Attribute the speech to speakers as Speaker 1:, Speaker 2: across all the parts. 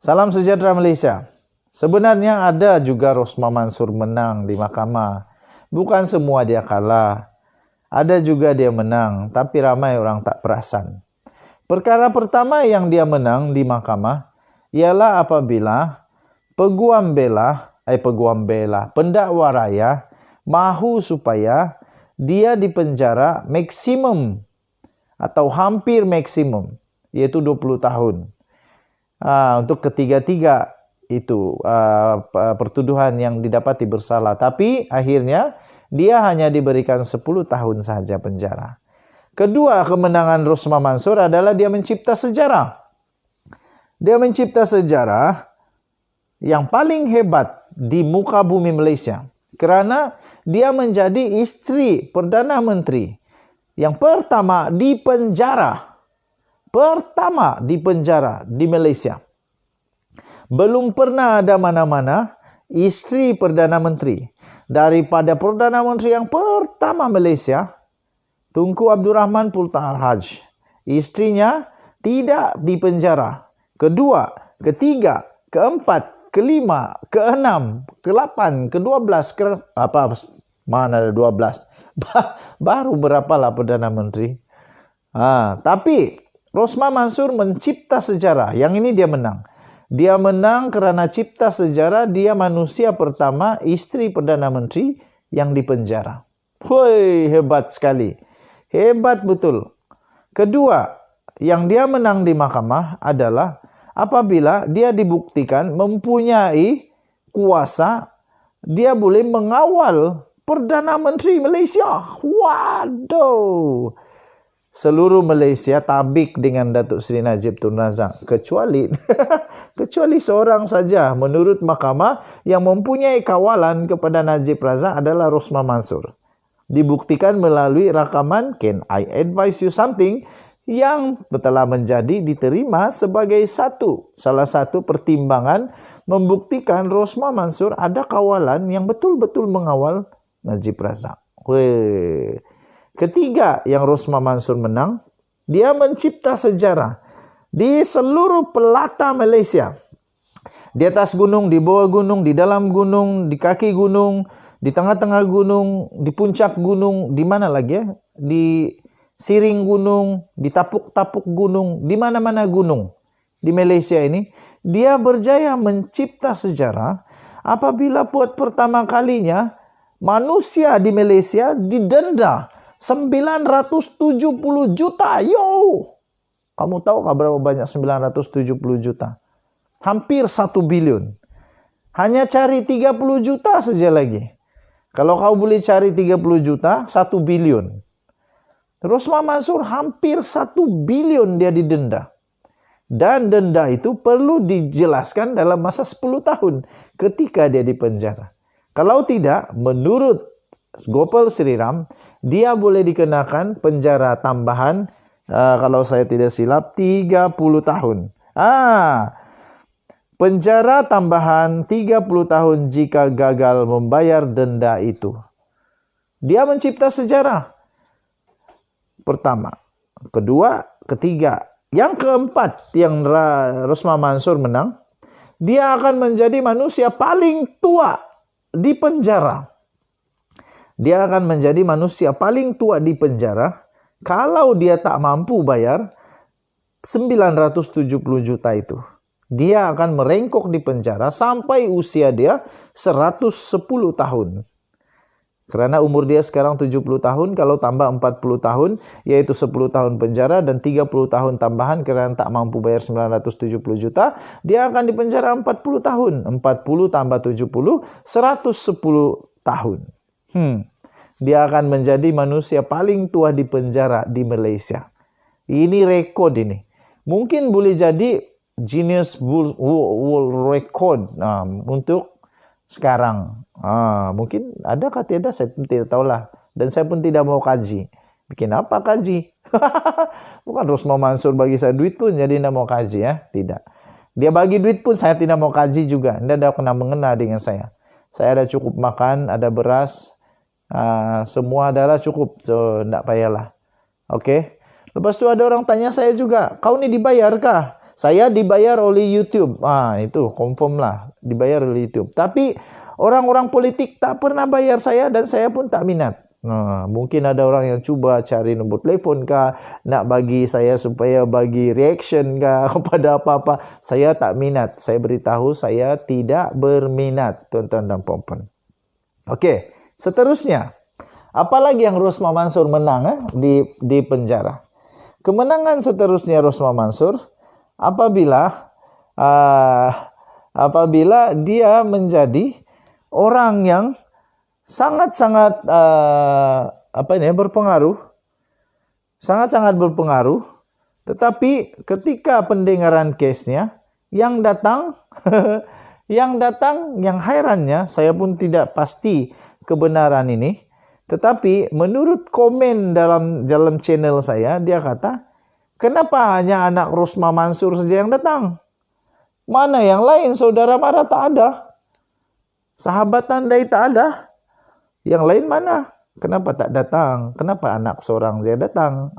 Speaker 1: Salam sejahtera Malaysia. Sebenarnya ada juga Rosmah Mansur menang di mahkamah. Bukan semua dia kalah. Ada juga dia menang, tapi ramai orang tak perasan. Perkara pertama yang dia menang di mahkamah ialah apabila pendakwa raya mahu supaya dia dipenjara maksimum atau hampir maksimum, iaitu 20 tahun. Untuk ketiga-tiga itu pertuduhan yang didapati bersalah. Tapi akhirnya dia hanya diberikan 10 tahun saja penjara. Kedua kemenangan Rosmah Mansur adalah dia mencipta sejarah. Dia mencipta sejarah yang paling hebat di muka bumi Malaysia. Kerana dia menjadi isteri Perdana Menteri yang pertama di penjara. Pertama di penjara di Malaysia. Belum pernah ada mana-mana isteri Perdana Menteri. Daripada Perdana Menteri yang pertama Malaysia, Tunku Abdul Rahman Pultan Al-Haj. Istrinya tidak di penjara. Kedua, ketiga, keempat, kelima, keenam, ke-8, ke-12, mana ada 12? Baru berapalah Perdana Menteri. Tapi Rosmah Mansur mencipta sejarah. Yang ini dia menang. Dia menang kerana cipta sejarah dia manusia pertama isteri Perdana Menteri yang dipenjara. Woi, hebat sekali. Hebat betul. Kedua, yang dia menang di mahkamah adalah apabila dia dibuktikan mempunyai kuasa, dia boleh mengawal Perdana Menteri Malaysia. Waduh. Seluruh Malaysia tabik dengan Datuk Seri Najib Tun Razak. Kecuali seorang saja menurut mahkamah yang mempunyai kawalan kepada Najib Razak adalah Rosmah Mansur. Dibuktikan melalui rakaman Can I Advise You Something yang telah menjadi diterima sebagai salah satu pertimbangan membuktikan Rosmah Mansur ada kawalan yang betul-betul mengawal Najib Razak. Ketiga yang Rosmah Mansur menang, dia mencipta sejarah di seluruh pelata Malaysia. Di atas gunung, di bawah gunung, di dalam gunung, di kaki gunung, di tengah-tengah gunung, di puncak gunung, di mana lagi ya? Di siring gunung, di tapuk-tapuk gunung, di mana-mana gunung di Malaysia ini. Dia berjaya mencipta sejarah apabila buat pertama kalinya manusia di Malaysia didenda 970 juta. Kamu tahu berapa banyak 970 juta? Hampir 1 bilion. Hanya cari 30 juta saja lagi. Kalau kau boleh cari 30 juta, 1 bilion. Rosmah Mansur hampir 1 bilion dia didenda. Dan denda itu perlu dijelaskan dalam masa 10 tahun ketika dia dipenjara. Kalau tidak, menurut Gopal Sriram, dia boleh dikenakan penjara tambahan, kalau saya tidak silap, 30 tahun. Penjara tambahan 30 tahun jika gagal membayar denda itu. Dia mencipta sejarah. Pertama. Kedua, ketiga. Yang keempat yang Rosmah Mansur menang, dia akan menjadi manusia paling tua di penjara. Dia akan menjadi manusia paling tua di penjara kalau dia tak mampu bayar 970 juta itu. Dia akan merengkok di penjara sampai usia dia 110 tahun. Karena umur dia sekarang 70 tahun, kalau tambah 40 tahun, yaitu 10 tahun penjara dan 30 tahun tambahan kerana tak mampu bayar 970 juta, dia akan dipenjara 40 tahun. 40 tambah 70, 110 tahun. Dia akan menjadi manusia paling tua di penjara di Malaysia. Ini rekod ini. Mungkin boleh jadi Guinness World Record untuk sekarang. Mungkin ada kah tidak, saya tidak tahulah. Dan saya pun tidak mau kaji. Bikin apa kaji? Bukan Rosmah Mansur bagi saya duit pun jadi tidak mau kaji ya. Tidak. Dia bagi duit pun saya tidak mau kaji juga. Dia tidak pernah mengena dengan saya. Saya ada cukup makan, ada beras. Semua adalah cukup, so tidak payahlah. Oke. Lepas tu ada orang tanya saya juga, kau ni dibayarkah? Saya dibayar oleh YouTube. Itu confirm lah, dibayar oleh YouTube. Tapi orang-orang politik tak pernah bayar saya dan saya pun tak minat. Mungkin ada orang yang cuba cari nombor telefon kah, nak bagi saya supaya bagi reaction kah kepada apa-apa. Saya tak minat. Saya beritahu saya tidak berminat, tuan-tuan dan puan-puan. Okey, seterusnya. Apalagi yang Rosmah Mansur menang di penjara. Kemenangan seterusnya Rosmah Mansur apabila dia menjadi orang yang sangat-sangat berpengaruh, sangat-sangat berpengaruh. Tetapi ketika pendengaran kesnya yang datang, yang hairannya, saya pun tidak pasti kebenaran ini. Tetapi menurut komen dalam channel saya, dia kata, kenapa hanya anak Rosmah Mansur saja yang datang? Mana yang lain? Saudara Mara tak ada. Sahabat Andai tak ada. Yang lain mana? Kenapa tak datang? Kenapa anak seorang saja datang?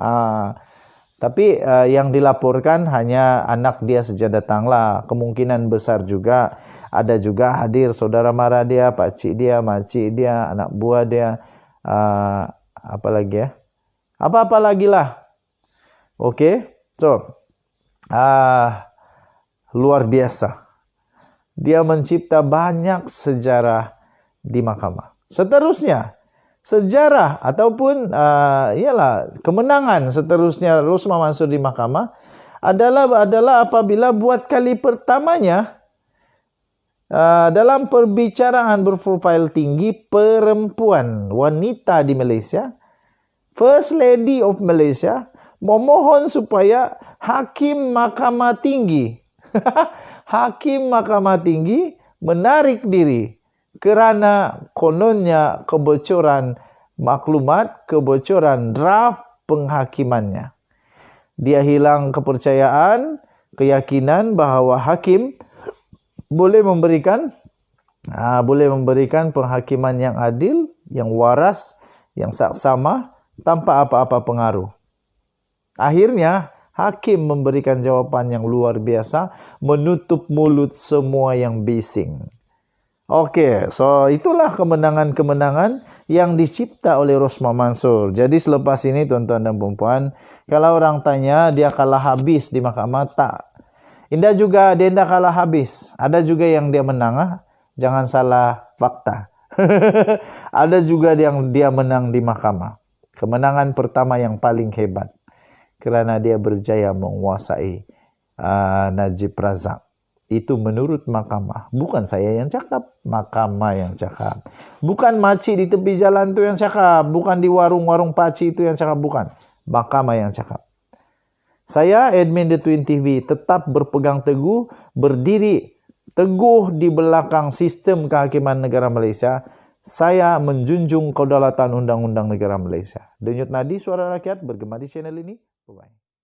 Speaker 1: Tapi yang dilaporkan hanya anak dia saja datanglah. Kemungkinan besar juga ada juga hadir saudara mara dia, pakcik dia, makcik dia, anak buah dia. Apa lagi ya? Apa-apa lagi lah. Okey. So, luar biasa. Dia mencipta banyak sejarah di mahkamah. Seterusnya, sejarah ataupun kemenangan seterusnya Rosmah Mansur di mahkamah adalah apabila buat kali pertamanya dalam perbicaraan berprofil tinggi perempuan wanita di Malaysia, First Lady of Malaysia memohon supaya Hakim Mahkamah Tinggi Hakim Mahkamah Tinggi menarik diri kerana kononnya kebocoran maklumat, kebocoran draft penghakimannya. Dia hilang kepercayaan, keyakinan bahawa hakim boleh memberikan penghakiman yang adil, yang waras, yang saksama tanpa apa-apa pengaruh. Akhirnya hakim memberikan jawapan yang luar biasa, menutup mulut semua yang bising. Okey, so itulah kemenangan-kemenangan yang dicipta oleh Rosmah Mansur. Jadi selepas ini tuan-tuan dan puan-puan, kalau orang tanya dia kalah habis di mahkamah, tak. Indah juga dia tidak kalah habis. Ada juga yang dia menang, jangan salah fakta. Ada juga yang dia menang di mahkamah. Kemenangan pertama yang paling hebat kerana dia berjaya menguasai Najib Razak. Itu menurut mahkamah. Bukan saya yang cakap, mahkamah yang cakap. Bukan makcik di tepi jalan tu yang cakap, bukan di warung-warung pakcik itu yang cakap, bukan. Mahkamah yang cakap. Saya, admin The Twin TV, tetap berpegang teguh, berdiri teguh di belakang sistem kehakiman negara Malaysia. Saya menjunjung kedaulatan undang-undang negara Malaysia. Denyut nadi suara rakyat bergema di channel ini. Bye-bye.